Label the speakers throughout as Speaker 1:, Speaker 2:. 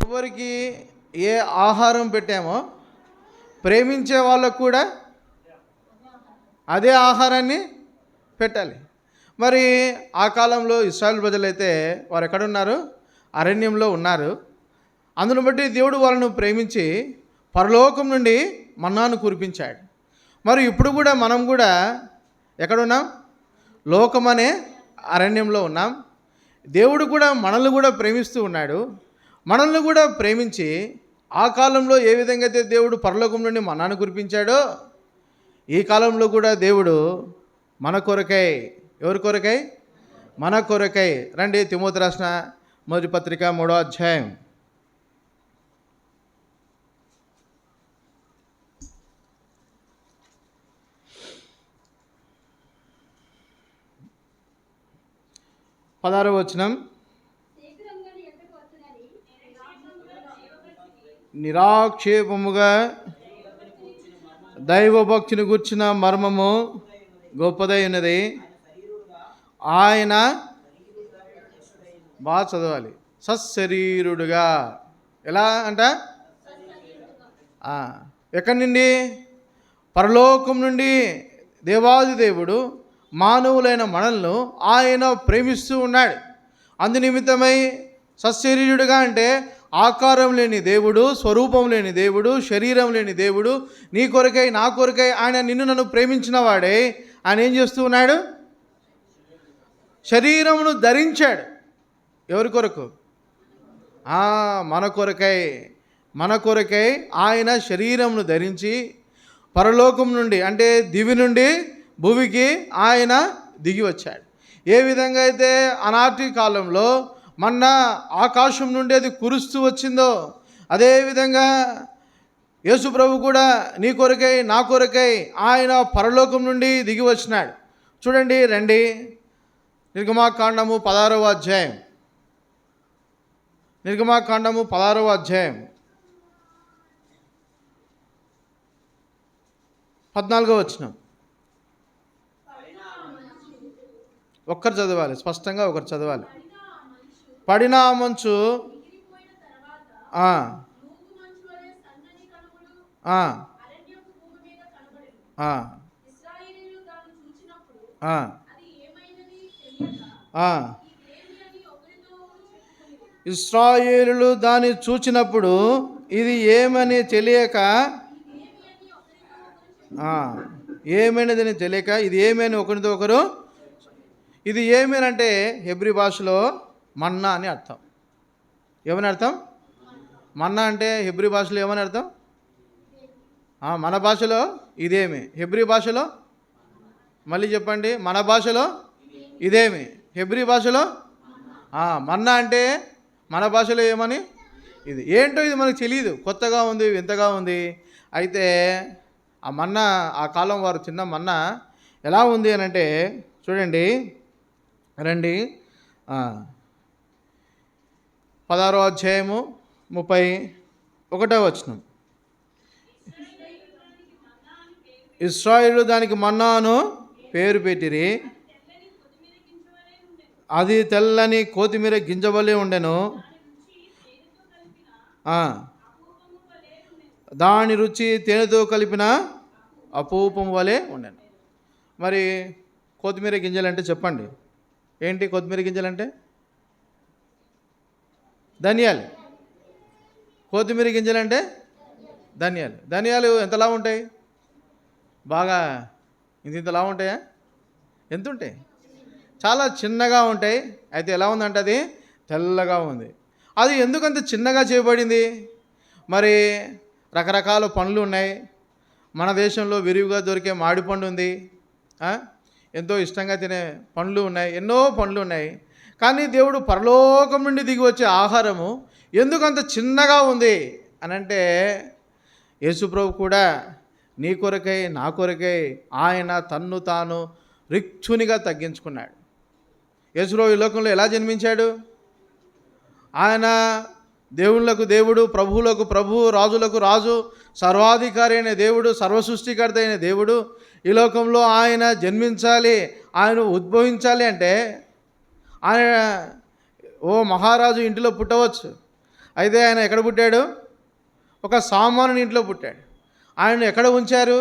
Speaker 1: ఎవరికి ఏ ఆహారం పెట్టామో ప్రేమించే వాళ్ళకు కూడా అదే ఆహారాన్ని పెట్టాలి. మరి ఆ కాలంలో ఇశ్రాయేలు ప్రజలైతే వారు ఎక్కడున్నారు? అరణ్యంలో ఉన్నారు. అందును బట్టి దేవుడు వాళ్ళను ప్రేమించి పరలోకం నుండి మన్నాను కురిపించాడు. మరి ఇప్పుడు కూడా మనం కూడా ఎక్కడున్నాం? లోకం అనే అరణ్యంలో ఉన్నాం. దేవుడు కూడా మనల్ని కూడా ప్రేమిస్తూ ఉన్నాడు. మనల్ని కూడా ప్రేమించి ఆ కాలంలో ఏ విధంగా అయితే దేవుడు పరలోకం నుండి మన్నాను కురిపించాడో ఈ కాలంలో కూడా దేవుడు మన కొరకై, ఎవరి కొరకై? మన కొరకై. రండి, తిమోతి రాసిన మొదటి పత్రిక 3వ అధ్యాయం 16వ వచనం. నిరాక్షేపముగా దైవభక్తిని గూర్చిన మర్మము గొప్పదై ఉన్నది. ఆయన బాగా చదవాలి. సశరీరుడుగా. ఎలా అంట? ఎక్కడి నుండి? పరలోకం నుండి దేవాది దేవుడు మానవులైన మనల్ని ఆయన ప్రేమిస్తూ ఉన్నాడు. అందునిమిత్తమై సశరీరుడుగా అంటే ఆకారం లేని దేవుడు, స్వరూపం లేని దేవుడు, శరీరం లేని దేవుడు, నీ కొరకై నా కొరకై ఆయన నిన్ను నన్ను ప్రేమించిన వాడే ఆయన ఏం చేస్తూ ఉన్నాడు? శరీరమును ధరించాడు. ఎవరి కొరకు? మన కొరకై ఆయన శరీరమును ధరించి పరలోకం నుండి అంటే దివి నుండి భూమికి ఆయన దిగి వచ్చాడు. ఏ విధంగా అయితే ఆనాటి కాలంలో మన్నా ఆకాశం నుండి అది కురుస్తూ వచ్చిందో అదేవిధంగా యేసు ప్రభు కూడా నీ కొరకై నా కొరకై ఆయన పరలోకం నుండి దిగి వచ్చినాడు. చూడండి, రండి, నిర్గమాకాండము 16వ అధ్యాయం. నిర్గమాకాండము 16వ అధ్యాయం 14వ వచనం. ఒక్కరు చదవాలి, స్పష్టంగా ఒకరు చదవాలి. పడిన మంచు ఇశ్రాయేలులు దాన్ని చూచినప్పుడు ఇది ఏమని తెలియక, ఏమైనదని తెలియక ఇది ఏమని ఒకరితో ఒకరు. ఇది ఏమేనంటే హెబ్రీ భాషలో మన్నా అని అర్థం. ఏమని అర్థం? మన్నా అంటే హెబ్రీ భాషలో ఏమని అర్థం? మన భాషలో ఇదేమి, హెబ్రీ భాషలో మళ్ళీ చెప్పండి. మన భాషలో ఇదేమి, హెబ్రీ భాషలో మన్నా అంటే మన భాషలో ఏమని? ఇది ఏంటో ఇది మనకు తెలియదు, కొత్తగా ఉంది, వింతగా ఉంది. అయితే ఆ మన్నా, ఆ కాలం వారు తిన్న మన్నా ఎలా ఉంది అని అంటే చూడండి, రండి, 16వ అధ్యాయము 31వ వచనం. ఇశ్రాయేలు దానికి మన్నాను పేరు పెట్టిరి, అది తెల్లని కొత్తిమీర గింజవలే ఉండెను, దాని రుచి తేనెతో కలిపిన అపూపం వలె ఉండెను. మరి కొత్తిమీర గింజలంటే చెప్పండి, ఏంటి కొత్తిమీర గింజలంటే? ధనియాలు. కొత్తిమీర గింజలంటే ధనియాలు. ధనియాలు ఎంతలా ఉంటాయి? బాగా ఇంతలా ఉంటాయా? ఎంత ఉంటాయి? చాలా చిన్నగా ఉంటాయి. అయితే ఎలా ఉందంటే అది తెల్లగా ఉంది. అది ఎందుకంత చిన్నగా చేయబడింది? మరి రకరకాల పండ్లు ఉన్నాయి. మన దేశంలో విరివిగా దొరికే మామిడి పండు ఉంది, ఎంతో ఇష్టంగా తినే పండ్లు ఉన్నాయి, ఎన్నో పండ్లు ఉన్నాయి. కానీ దేవుడు పరలోకం నుండి దిగి వచ్చే ఆహారము ఎందుకంత చిన్నగా ఉంది అని అంటే యేసుప్రభు కూడా నీ కొరకై నా కొరకై ఆయన తన్ను తాను రిక్తునిగా తగ్గించుకున్నాడు. యేసుప్రభు ఈ లోకంలో ఎలా జన్మించాడు? ఆయన దేవుళ్ళకు దేవుడు, ప్రభువులకు ప్రభువు, రాజులకు రాజు, సర్వాధికారి అయిన దేవుడు, సర్వసృష్టికర్త అయిన దేవుడు ఈ లోకంలో ఆయన జన్మించాలి, ఆయన ఉద్భవించాలి అంటే ఆయన ఓ మహారాజు ఇంటిలో పుట్టవచ్చు. అయితే ఆయన ఎక్కడ పుట్టాడు? ఒక సామాన్యుని ఇంట్లో పుట్టాడు. ఆయన ఎక్కడ ఉంచారు?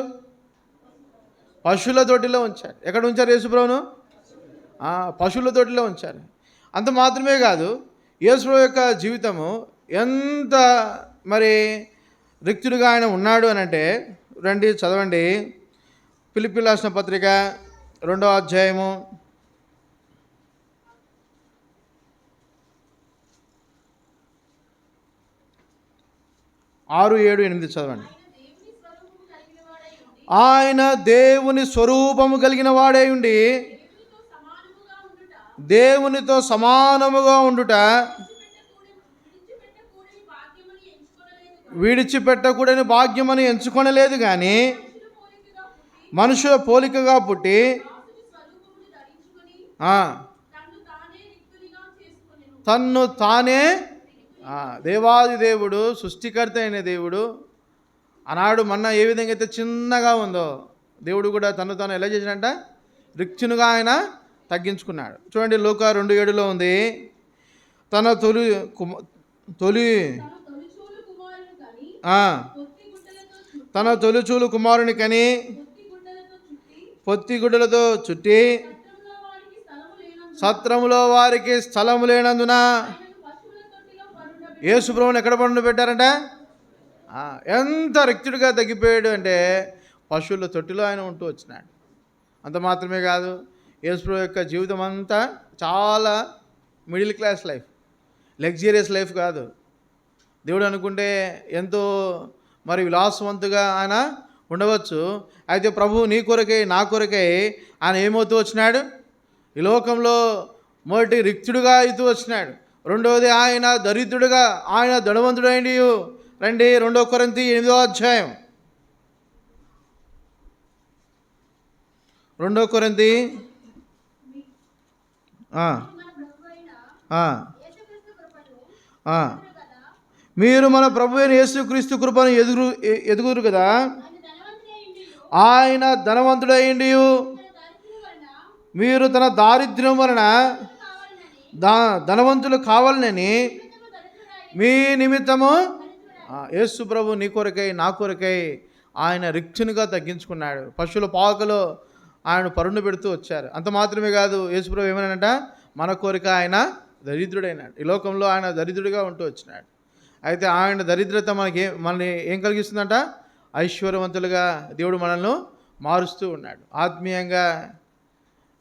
Speaker 1: పశువుల తొట్టిలో ఉంచారు. ఎక్కడ ఉంచారు యేసుప్రభును? పశువుల తొట్టిలో ఉంచారు. అంత మాత్రమే కాదు, యేసుప్రభు యొక్క జీవితము ఎంత మరి రిక్తుడిగా ఆయన ఉన్నాడు అని అంటే, రండి చదవండి. ఫిలిప్పీయులకు రాసిన పత్రిక 2వ అధ్యాయము 6, 7, 8 చదవండి. ఆయన దేవుని స్వరూపము కలిగిన వాడై ఉండి దేవునితో సమానముగా ఉండుట విడిచిపెట్టకూడని భాగ్యమని ఎంచుకొనలేదు, కానీ మనుషుల పోలికగా పుట్టి తన్ను తానే దేవాది దేవుడు, సృష్టికర్త అయిన దేవుడు ఆనాడు మన్నా ఏ విధంగా అయితే చిన్నగా ఉందో, దేవుడు కూడా తను తాను ఎలా చేసినట్ట? రిక్చునుగా ఆయన తగ్గించుకున్నాడు. చూడండి, లూకా 2:7 ఉంది, తన తన తొలిచూలు కుమారుని కని పొత్తి గుడ్డలతో చుట్టి సత్రములో వారికి స్థలము లేనందున యేసుప్రభువుని ఎక్కడ పండు పెట్టారంట? ఎంత రిక్తుడిగా తగ్గిపోయాడు అంటే పశువుల తొట్టిలో ఆయన ఉంటూ వచ్చినాడు. అంత మాత్రమే కాదు, యేసుప్రభు యొక్క జీవితం అంతా చాలా middle class life, luxurious life కాదు. దేవుడు అనుకుంటే ఎంతో మరి విలాసవంతుగా ఆయన ఉండవచ్చు. అయితే ప్రభువు నీ కొరకై నా కొరకై ఆయన ఏమవుతూ వచ్చినాడు? ఈ లోకంలో మొదటి రిక్తుడుగా అవుతూ వచ్చినాడు. రెండవది ఆయన దరిద్రుడుగా, ఆయన ధనవంతుడైండి. రండి 2 కొరింథీ 8వ అధ్యాయం. 2 కొరింథీ మీరు మన ప్రభు అయిన యేసుక్రీస్తు కృపను ఎదుగురు కదా. ఆయన ధనవంతుడైండి మీరు తన దారిద్ర్యం వలన ధనవంతులు కావాలని మీ నిమిత్తము యేసు ప్రభు నీ కొరకై నా కొరకై ఆయన రిక్చునిగా తగ్గించుకున్నాడు. పశువుల పాకలో ఆయన పరుండు పెడుతూ వచ్చారు. అంత మాత్రమే కాదు, యేసు ప్రభు ఏమన్నాడంట? మన కోరిక ఆయన దరిద్రుడైనాడు. ఈ లోకంలో ఆయన దరిద్రుడిగా ఉంటూ వచ్చినాడు. అయితే ఆయన దరిద్రత మనల్ని ఏం కలిగిస్తుందంట? ఐశ్వర్యవంతులుగా దేవుడు మనల్ని మారుస్తూ ఉన్నాడు. ఆత్మీయంగా,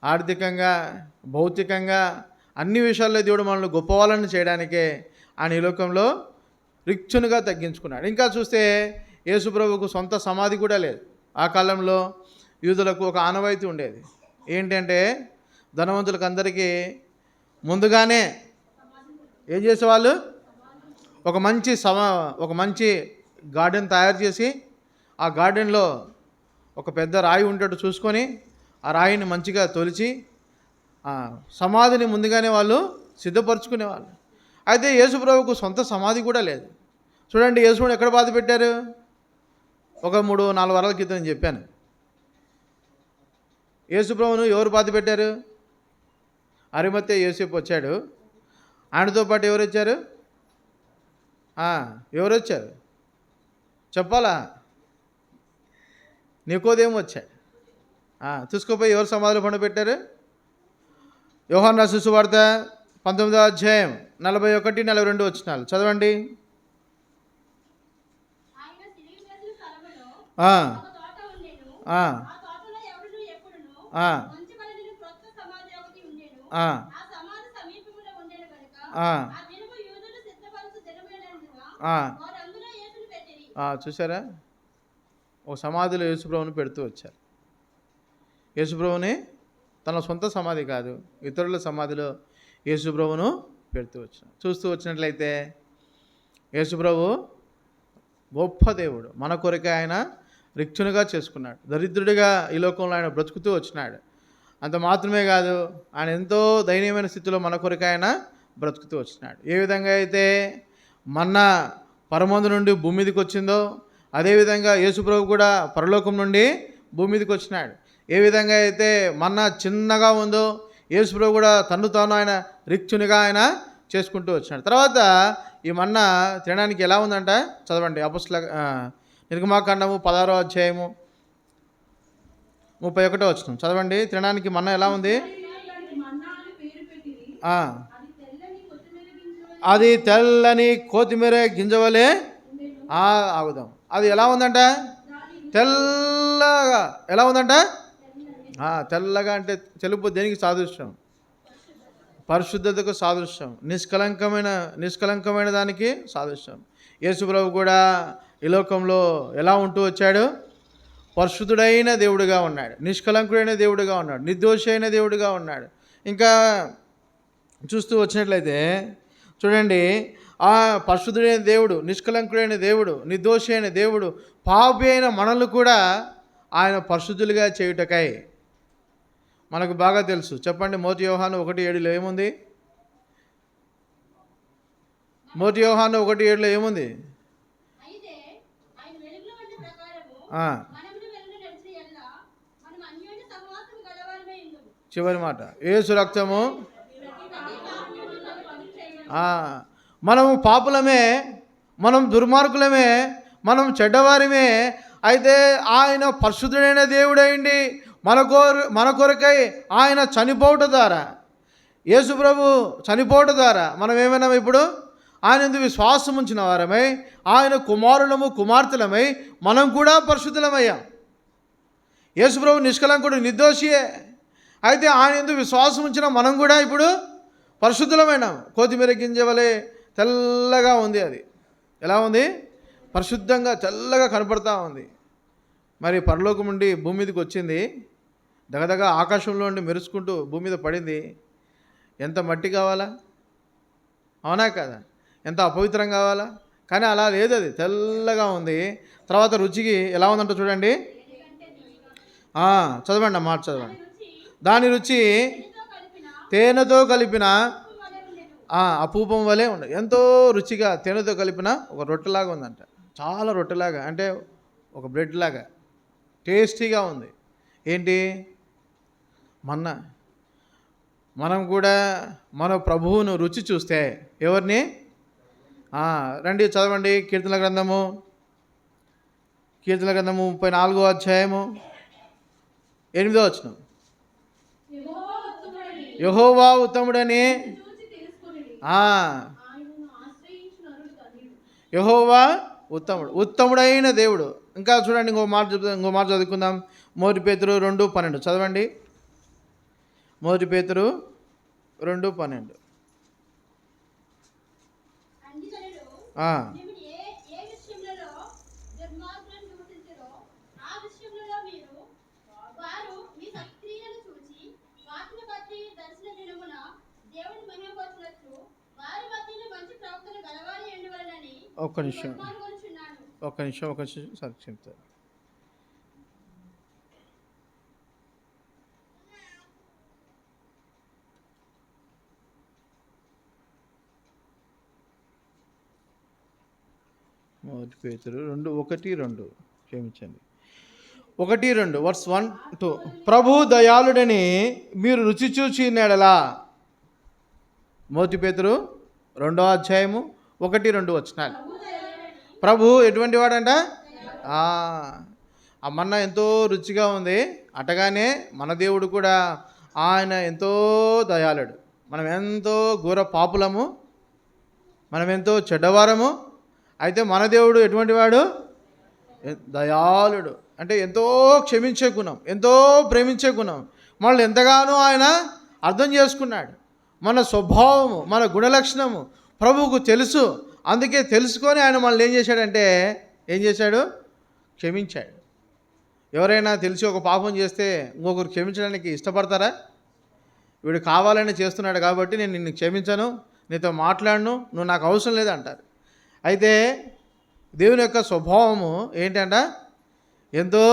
Speaker 1: ఆర్థికంగా, భౌతికంగా అన్ని విషయాల్లో దేవుడు మనల్ని గొప్పవాళ్ళని చేయడానికే ఆయన ఈ లోకంలో రిక్చునుగా తగ్గించుకున్నాడు. ఇంకా చూస్తే యేసుప్రభువుకు సొంత సమాధి కూడా లేదు. ఆ కాలంలో యూదులకు ఒక ఆనవాయితీ ఉండేది. ఏంటంటే ధనవంతులకు అందరికీ ముందుగానే ఏం చేసేవాళ్ళు? ఒక మంచి గార్డెన్ తయారు చేసి ఆ గార్డెన్లో ఒక పెద్ద రాయి ఉండేట్టు చూసుకొని ఆ రాయిని మంచిగా తొలిచి సమాధిని ముందుగానే వాళ్ళు సిద్ధపరచుకునేవాళ్ళు. అయితే యేసుప్రభువుకు సొంత సమాధి కూడా లేదు. చూడండి, యేసుని ఎక్కడ బాధ పెట్టారు? ఒక 3-4 వారాల క్రితం చెప్పాను. యేసుప్రభువును ఎవరు బాధ పెట్టారు? అరిమత్తయి యోసేపు వచ్చాడు. ఆయనతో పాటు ఎవరు వచ్చారు? చెప్పాలా? నికోదేము వచ్చాడు. చూసుకోపోయి ఎవరు సమాధిలో పండుపెట్టారు? యోహాను రాసిన సువార్త 19వ అధ్యాయం 41-42 వచనాలు చదవండి. చూసారా? ఓ సమాధిలో యేసుప్రభుని పెడుతూ వచ్చారు. యేసుప్రభుని తన సొంత సమాధి కాదు, ఇతరుల సమాధిలో యేసుప్రభును పెడుతూ వచ్చారు. చూస్తూ వచ్చినట్లయితే యేసుప్రభు గొప్ప దేవుడు. మన కొరకే ఆయన రిక్చునుగా చేసుకున్నాడు. దరిద్రుడిగా ఈ లోకంలో ఆయన బ్రతుకుతూ వచ్చినాడు. అంత మాత్రమే కాదు, ఆయన ఎంతో దయనీయమైన స్థితిలో మన కొరకే ఆయన బ్రతుకుతూ వచ్చినాడు. ఏ విధంగా అయితే మన్నా పరమందు నుండి భూమి మీదకి వచ్చిందో అదేవిధంగా యేసుప్రభు కూడా పరలోకం నుండి భూమి మీదకి వచ్చినాడు. ఏ విధంగా అయితే మన్నా చిన్నగా ఉందో యేసుప్రభు కూడా తను తాను ఆయన రిక్చునిగా ఆయన చేసుకుంటూ వచ్చినాడు. తర్వాత ఈ మన్నా తినడానికి ఎలా ఉందంట? చదవండి. అపొస్తలుల నిర్గమాకాండము 16వ అధ్యాయము 31వ వచనం చదవండి. తినడానికి మన్నా ఎలా ఉంది? అది తెల్లని కొత్తిమీర గింజవలే. ఆగుదాం. అది ఎలా ఉందంట? తెల్లగా. ఎలా ఉందంట? తెల్లగా అంటే తెలుపు దేనికి సాదృశ్యం? పరిశుద్ధతకు సాదృశ్యం. నిష్కలంకమైన దానికి సాదృశ్యం. యేసుప్రభు కూడా ఈ లోకంలో ఎలా ఉంటూ వచ్చాడు? పరిశుద్ధుడైన దేవుడిగా ఉన్నాడు, నిష్కలంకుడైన దేవుడిగా ఉన్నాడు, నిర్దోషి అయిన దేవుడిగా ఉన్నాడు. ఇంకా చూస్తూ వచ్చినట్లయితే చూడండి, ఆ పరిశుద్ధుడైన దేవుడు, నిష్కలంకుడైన దేవుడు, నిర్దోషి అయిన దేవుడు పాపి అయిన మనల్ని కూడా ఆయన పరిశుద్ధులుగా చేయుటకై మనకు బాగా తెలుసు. చెప్పండి. మొదటి యోహాను 1:7 ఏముంది? మొదటి యోహాను 1:7 ఏముంది? చివరి మాట, యేసు రక్తము. మనము పాపులమే, మనం దుర్మార్గులమే, మనం చెడ్డవారిమే. అయితే ఆయన పరిశుద్ధుడైన దేవుడైండి మన కొరకై ఆయన చనిపోవటం ద్వారా, యేసు ప్రభు చనిపోవటం ద్వారా మనం ఏమైనా ఇప్పుడు ఆయన ఎందుకు విశ్వాసం ఉంచిన వారమై, ఆయన కుమారులము కుమార్తెలమై మనం కూడా పరిశుద్ధులమయ్యాం. యేసు ప్రభు నిష్కలంకుడు, నిర్దోషియే. అయితే ఆయన ఎందుకు విశ్వాసం ఉంచిన మనం కూడా ఇప్పుడు పరిశుద్ధులమైనాం. కొత్తిమీర గింజ వలె తెల్లగా ఉంది. అది ఎలా ఉంది? పరిశుద్ధంగా తెల్లగా కనపడతా ఉంది. మరి పరలోకం నుండి భూమి మీదకి వచ్చింది, దగదగ ఆకాశంలో నుండి మెరుచుకుంటూ భూమి మీద పడింది. ఎంత మట్టి కావాలా? అవునా కదా? ఎంత అపవిత్రం కావాలా? కానీ అలా లేదు, అది తెల్లగా ఉంది. తర్వాత రుచికి ఎలా ఉందంట చూడండి. చదవండి, మాట చదవండి. దాని రుచి తేనెతో కలిపిన అపూపం వలె ఉండదు. ఎంతో రుచిగా తేనెతో కలిపిన ఒక రొట్టెలాగా ఉందంట. చాలా రొట్టెలాగా, అంటే ఒక బ్రెడ్ లాగా టేస్టీగా ఉంది. ఏంటి? మన్నా. మనం కూడా మన ప్రభువును రుచి చూస్తే ఎవరిని? రండి చదవండి. కీర్తనల గ్రంథము 34వ అధ్యాయము 8వ వచనం. యెహోవా ఉత్తముడని, యెహోవా ఉత్తముడైన దేవుడు. ఇంకా చూడండి, ఇంకో మాట చదువుకుందాం. మొదటి పేతురు 2:12 చదవండి. మొదటి పేతురు 2:12. ఒక్క నిమిషం సార్ చెప్తారు. మొదటి పేతురు 2:1-2 క్షమించండి. 1-2 వర్స్ 1-2. ప్రభు దయాళుడని మీరు రుచి చూచినెడలా. మొదటి పేతురు 2వ అధ్యాయము 1-2 వచనాలు. ప్రభు ఎటువంటి వాడంట? మన్న ఎంతో రుచిగా ఉంది. అటగానే మన దేవుడు కూడా ఆయన ఎంతో దయాళుడు. మనం ఎంతో ఘోర పాపులము, మనం ఎంతో చెడ్డవారము. అయితే మన దేవుడు ఎటువంటి వాడు? దయాళుడు. అంటే ఎంతో క్షమించే గుణం, ఎంతో ప్రేమించే గుణం. మనల్ని ఎంతగానో ఆయన అర్థం చేసుకున్నాడు. మన స్వభావము, మన గుణలక్షణము ప్రభువుకు తెలుసు. అందుకే తెలుసుకొని ఆయన మనల్ని ఏం చేశాడు? క్షమించాడు. ఎవరైనా తెలిసి ఒక పాపం చేస్తే ఇంకొకరు క్షమించడానికి ఇష్టపడతారా? వీడు కావాలని చేస్తున్నాడు కాబట్టి నేను నిన్ను క్షమించను, నీతో మాట్లాడను, నువ్వు నాకు అవసరం లేదంటారు. అయితే దేవుని యొక్క స్వభావము ఏంటంట? ఎంతో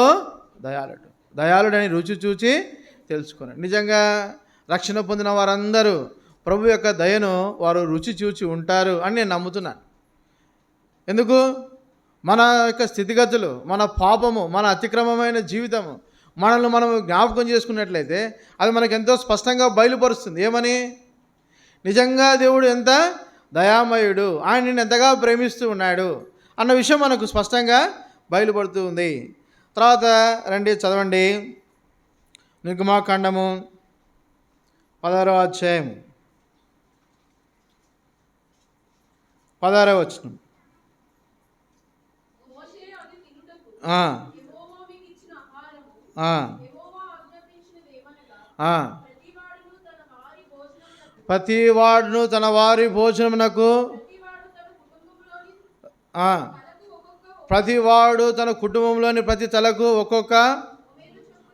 Speaker 1: దయాళుడని రుచి చూచి తెలుసుకున్నాడు. నిజంగా రక్షణ పొందిన వారందరూ ప్రభు యొక్క దయను వారు రుచి చూచి ఉంటారు అని నేను నమ్ముతున్నాను. ఎందుకు? మన యొక్క స్థితిగతులు, మన పాపము, మన అతిక్రమమైన జీవితము మనల్ని మనం జ్ఞాపకం చేసుకున్నట్లయితే అది మనకు ఎంతో స్పష్టంగా బయలుపరుస్తుంది. ఏమని? నిజంగా దేవుడు ఎంత దయామయుడు, ఆయన నిన్ను ఎంతగా ప్రేమిస్తూ ఉన్నాడు అన్న విషయం మనకు స్పష్టంగా బయలుపడుతూ ఉంది. తర్వాత రండి చదవండి, నిర్గమాకాండము 16వ అధ్యాయం 16వ వచనం. ప్రతివాడును తన వారి భోజనమునకు, ప్రతివాడు తన కుటుంబంలోని ప్రతి తలకు ఒక్కొక్క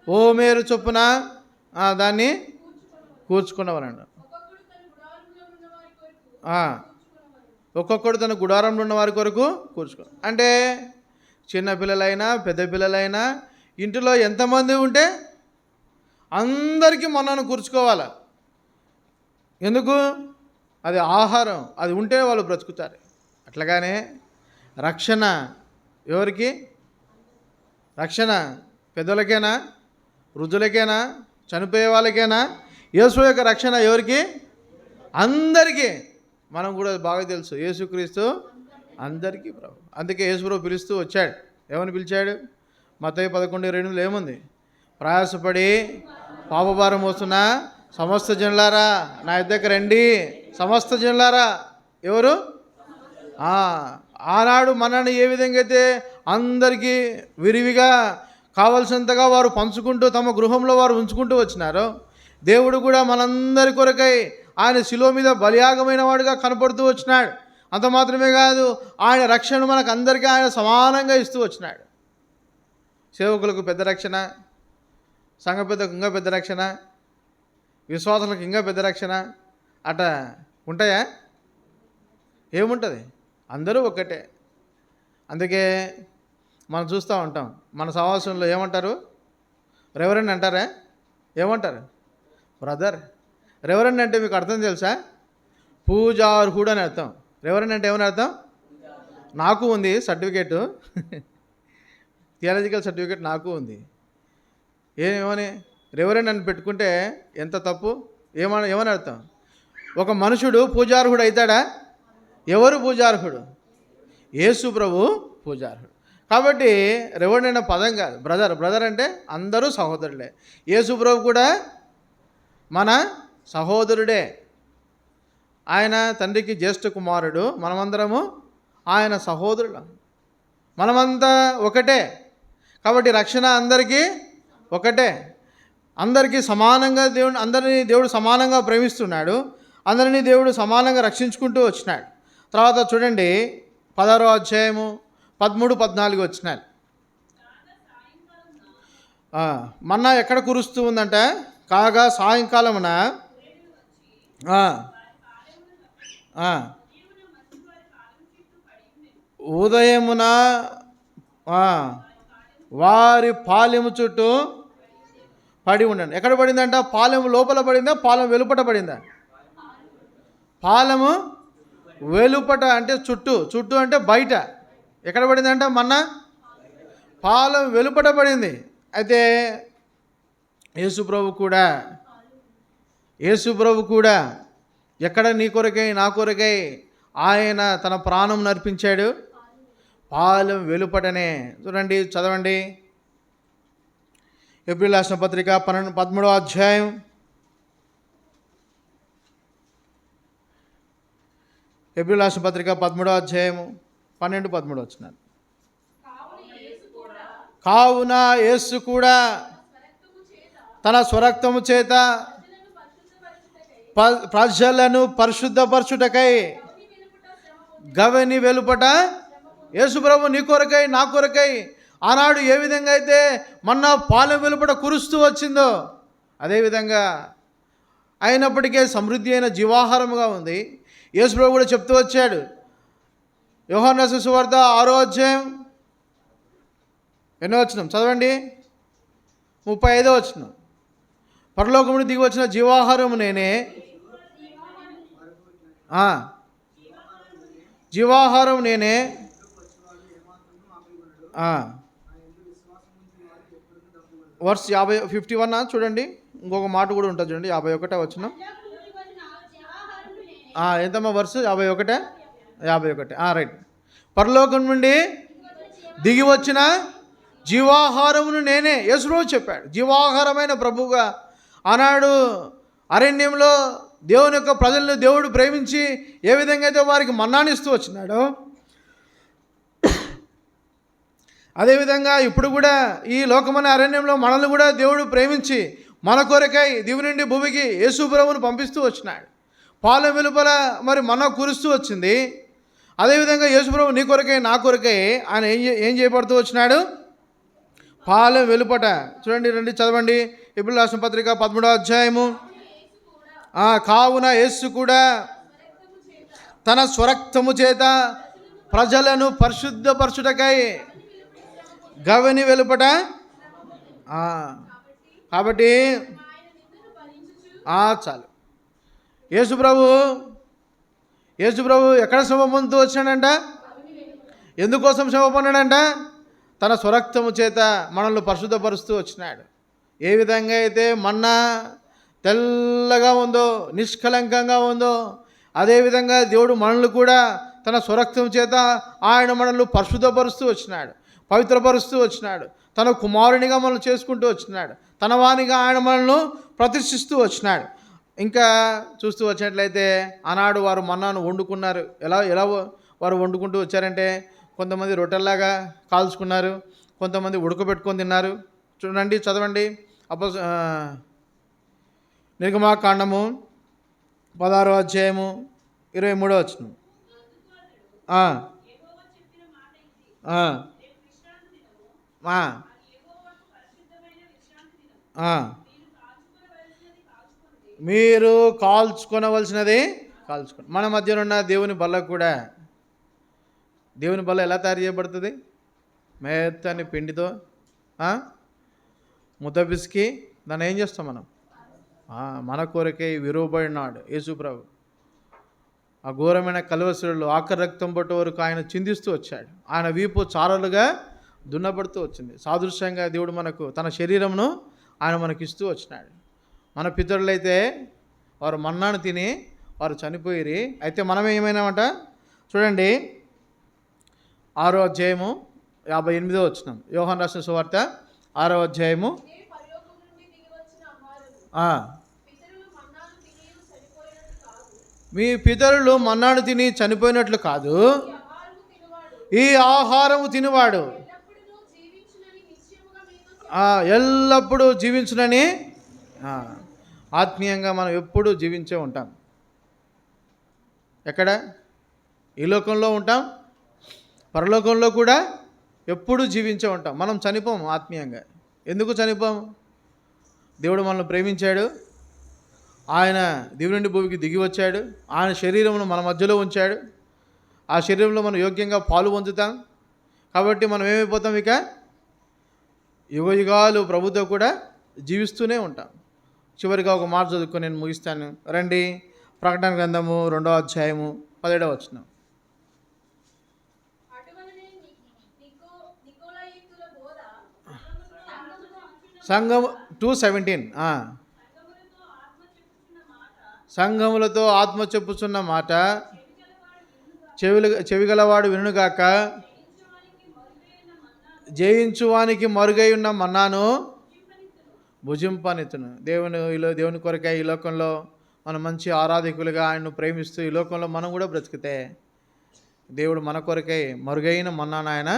Speaker 1: ఓమేరు చొప్పున దాన్ని కూర్చుకున్నవారండి. ఒక్కొక్కడు తన గుడారంలో ఉన్న వారి కొరకు కూర్చుకో. అంటే చిన్న పిల్లలైనా పెద్ద పిల్లలైనా ఇంటిలో ఎంతమంది ఉంటే అందరికీ మొన్నను కూర్చుకోవాలి. ఎందుకు? అది ఆహారం, అది ఉంటే వాళ్ళు బ్రతుకుతారు. అట్లాగానే రక్షణ ఎవరికి? రక్షణ పెద్దలకేనా, వృద్ధులకేనా, చనిపోయే వాళ్ళకేనా? యేసు యొక్క రక్షణ ఎవరికి? అందరికీ. మనం కూడా బాగా తెలుసు, యేసుక్రీస్తు అందరికీ ప్రభు. అందుకే యేసు ప్రభు పిలుస్తూ వచ్చాడు. ఏమని పిలిచాడు? మత్తయి 11:2 ఏముంది? ప్రయాసపడి పాపభారం మోస్తున్న సమస్త జనులారా నా యొద్దకు రండి. సమస్త జనులారా ఎవరు? ఆనాడు మనని ఏ విధంగా అయితే అందరికీ విరివిగా కావలసినంతగా వారు పంచుకుంటూ తమ గృహంలో వారు ఉంచుకుంటూ వచ్చినారో, దేవుడు కూడా మనందరి కొరకై ఆయన శిలువ మీద బలియాగమైన వాడుగా కనపడుతూ వచ్చినాడు. అంత మాత్రమే కాదు, ఆయన రక్షణ మనకు అందరికీ ఆయన సమానంగా ఇస్తూ వచ్చినాడు. సేవకులకు పెద్ద రక్షణ, సంఘ పెద్దకు ఇంకా పెద్ద రక్షణ, విశ్వాసులకు ఇంకా పెద్ద రక్షణ అట ఉంటాయా? ఏముంటుంది? అందరూ ఒక్కటే. అందుకే మనం చూస్తూ ఉంటాం, మన సమావేశంలో ఏమంటారు? రెవరెండ్ అంటారా? ఏమంటారు? బ్రదర్. రెవరెండ్ అంటే మీకు అర్థం తెలుసా? పూజార్హుడు అని అర్థం. రెవరెండ్ అంటే ఏమని అర్థం? నాకు ఉంది సర్టిఫికేటు, థియాలజికల్ సర్టిఫికేట్ నాకు ఉంది. ఏమని రెవరెండ్ అని పెట్టుకుంటే ఎంత తప్పు? ఏమని అర్థం? ఒక మనుషుడు పూజార్హుడు అవుతాడా? ఎవరు పూజార్హుడు? యేసు ప్రభు పూజార్హుడు. కాబట్టి రెవరెండ్ అనే పదం కాదు, బ్రదర్. బ్రదర్ అంటే అందరూ సహోదరులే. యేసు ప్రభు కూడా మన సహోదరుడే. ఆయన తండ్రికి జ్యేష్ఠ కుమారుడు, మనమందరము ఆయన సహోదరులం. మనమంతా ఒకటే. కాబట్టి రక్షణ అందరికీ ఒకటే. అందరికీ సమానంగా అందరినీ దేవుడు సమానంగా ప్రేమిస్తున్నాడు. అందరినీ దేవుడు సమానంగా రక్షించుకుంటూ వచ్చినాడు. తర్వాత చూడండి 16వ అధ్యాయము 13, 14 వచ్చినాడు. మన్నా ఎక్కడ కురుస్తూ ఉందంట? కాగా సాయంకాలమున ఉదయమున వారి పాలెము చుట్టూ పడి ఉండండి. ఎక్కడ పడిందంట? పాలెము లోపల పడిందా? పాలెం వెలుపట పడిందా? పాలెము వెలుపట అంటే చుట్టూ అంటే బయట. ఎక్కడ పడిందంట? మన్నా పాలెం వెలుపట పడింది. అయితే యేసు ప్రభు కూడా ఎక్కడ నీ కొరకై నా కొరకై ఆయన తన ప్రాణం నర్పించాడు? పాలెం వెలుపటనే. చూడండి, చదవండి. ఎబ్రీయుల రాసిన పత్రిక 13వ అధ్యాయం 12, 13 వచ్చినారు. కావున యేసు కూడా తన స్వరక్తము చేత ప్రజలను పరిశుద్ధపరచుటకై గవని వెలుపట యేసు ప్రభు నీ కొరకై నా కొరకై ఆనాడు ఏ విధంగా అయితే మన్నా పాలెం వెలుపట కురుస్తూ వచ్చిందో అదేవిధంగా అయినప్పటికీ సమృద్ధి అయిన జీవాహారముగా ఉంది. యేసు ప్రభు కూడా చెప్తూ వచ్చాడు. యోహాను రాసిన సువార్త 6వ అధ్యాయం 8వ వచనం చదవండి. 35వ వచనం. పరలోకమును దిగి వచ్చిన జీవాహారము నేనే, జీవాహారం నేనే. వర్స్ 51 చూడండి. ఇంకొక మాట కూడా ఉంటుంది చూడండి, 51వ వచనం. ఎంతమ్మా వర్షం 51 రైట్. పరలోకం నుండి దిగి వచ్చిన జీవాహారమును నేనే. యేసుప్రభు చెప్పాడు, జీవాహారమైన ప్రభువుగా ఆనాడు అరణ్యంలో దేవుని యొక్క ప్రజలను దేవుడు ప్రేమించి ఏ విధంగా అయితే వారికి మన్నాను ఇస్తూ వచ్చినాడో, అదేవిధంగా ఇప్పుడు కూడా ఈ లోకమనే అరణ్యంలో మనల్ని కూడా దేవుడు ప్రేమించి మన కొరకై దివి నుండి భూమికి యేసు ప్రభువును పంపిస్తూ వచ్చినాడు. పాల వెలుపల మరి మన్నా కురుస్తూ వచ్చింది. అదేవిధంగా యేసు ప్రభువు నీ కొరకై నా కొరకై ఆయన ఏం చేయబడుతూ వచ్చినాడు? పాలెం వెలుపట. చూడండి, రండి చదవండి. ఎబ్రియుల రాసిన పత్రిక 13వ అధ్యాయము. కావున యేసు కూడా తన స్వరక్తము చేత ప్రజలను పరిశుద్ధపరచుటకై గవని వెలుపట. కాబట్టి చాలు. యేసు ప్రభు ఎక్కడ శ్రమ పొందుతూ వచ్చాడంట? ఎందుకోసం శ్రమ పొందాడంట? తన స్వరక్తము చేత మనల్ని పరిశుద్ధపరుస్తూ వచ్చినాడు. ఏ విధంగా అయితే మన్నా తెల్లగా ఉందో, నిష్కలంకంగా ఉందో, అదేవిధంగా దేవుడు మనల్ని కూడా తన స్వరక్తం చేత ఆయన మనల్ని పరిశుద్ధపరుస్తూ వచ్చినాడు, పవిత్రపరుస్తూ వచ్చినాడు. తన కుమారునిగా మనల్ని చేసుకుంటూ వచ్చినాడు. తన వానిగా ఆయన మనల్ని ప్రతిష్ఠిస్తూ వచ్చినాడు. ఇంకా చూస్తూ వచ్చినట్లయితే ఆనాడు వారు మన్నాను వండుకున్నారు. ఎలా వారు వండుకుంటూ వచ్చారంటే, కొంతమంది రొట్టెల్లాగా కాల్చుకున్నారు, కొంతమంది ఉడకబెట్టుకొని తిన్నారు. చూడండి, చదవండి. నిర్గమాకాండము 16వ అధ్యాయము 23వ వచనం. మీరు కాల్చుకొనవలసినది కాల్చుకోండి. మన మధ్యలో ఉన్న దేవుని బల్ల కూడా, దేవుని బల్ల ఎలా తయారు చేయబడుతుంది? మెత్తని పిండితో ముద్ద పిసికి దాన్ని ఏం చేస్తాం మనం? మన కొరకే విరువబడినాడు యేసు ప్రభు. ఆ ఘోరమైన కలువసులు ఆఖరి రక్తం పట్టు వరకు ఆయన చిందిస్తూ వచ్చాడు. ఆయన వీపు చారలుగా దున్నబడుతూ వచ్చింది. సాదృశ్యంగా దేవుడు మనకు తన శరీరమును ఆయన మనకి ఇస్తూ వచ్చినాడు. మన పితరులైతే వారు మన్నాను తిని వారు చనిపోయిరి. అయితే మనం ఏమైనామంట? చూడండి, 6వ అధ్యాయము 58వ వచనం. యోహాను రాసిన సువార్త 6వ అధ్యాయము. మీ పితరులు మన్నాను తిని చనిపోయినట్లు కాదు, ఈ ఆహారము తినువాడు ఎల్లప్పుడూ జీవించునని. ఆత్మీయంగా మనం ఎప్పుడూ జీవించే ఉంటాం. ఎక్కడ? ఈ లోకంలో ఉంటాం, పరలోకంలో కూడా ఎప్పుడూ జీవించే ఉంటాం. మనం చనిపోము ఆత్మీయంగా. ఎందుకు చనిపోము? దేవుడు మనల్ని ప్రేమించాడు. ఆయన దివి నుండి భూమికి దిగి వచ్చాడు. ఆయన శరీరమును మన మధ్యలో ఉంచాడు. ఆ శరీరంలో మనం యోగ్యంగా పాలు పొందుతాం. కాబట్టి మనం ఏమైపోతాం? ఇక యుగయుగాలు ప్రభుతో కూడా జీవిస్తూనే ఉంటాం. చివరిగా ఒక మాట చదువుకొని నేను ముగిస్తాను. రండి, ప్రకటన గ్రంథము 2వ అధ్యాయము 17వ వచనం. సంఘం 2:17. సంఘములతో ఆత్మ చెప్పుచున్న మాట చెవిగలవాడు వినుగాక. జయించువానికి మరుగై ఉన్న మన్నాను భుజింపనెత్తును. దేవుని కొరకై ఈ లోకంలో మనం మంచి ఆరాధికులుగా ఆయన్ను ప్రేమిస్తూ ఈ లోకంలో మనం కూడా బ్రతికితే దేవుడు మన కొరకై మరుగైన మన్నాను ఆయన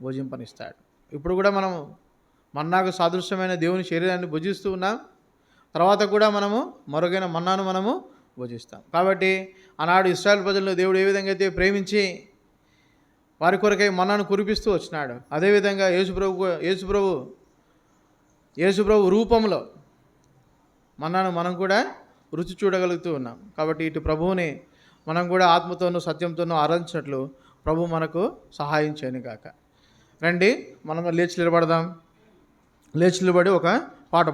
Speaker 1: భుజింపనిస్తాడు. ఇప్పుడు కూడా మనము మన్నాకు సాదృశ్యమైన దేవుని శరీరాన్ని భుజిస్తూ ఉన్నాం. తర్వాత కూడా మనము మరుగైన మన్నాను మనము భుజిస్తాం. కాబట్టి ఆనాడు ఇశ్రాయేలు ప్రజలను దేవుడు ఏ విధంగా అయితే ప్రేమించి వారి కొరకై మన్నాను కురిపిస్తూ వచ్చినాడు, అదేవిధంగా యేసుప్రభు రూపంలో మన్నాను మనం కూడా రుచి చూడగలుగుతూ ఉన్నాం. కాబట్టి ఇటు ప్రభువుని మనం కూడా ఆత్మతోనూ సత్యంతోనూ ఆరాధించినట్లు ప్రభు మనకు సహాయం చేయను గాక. రండి, మనం లేచి నిలబడదాం. లేచి నిలబడి ఒక పాట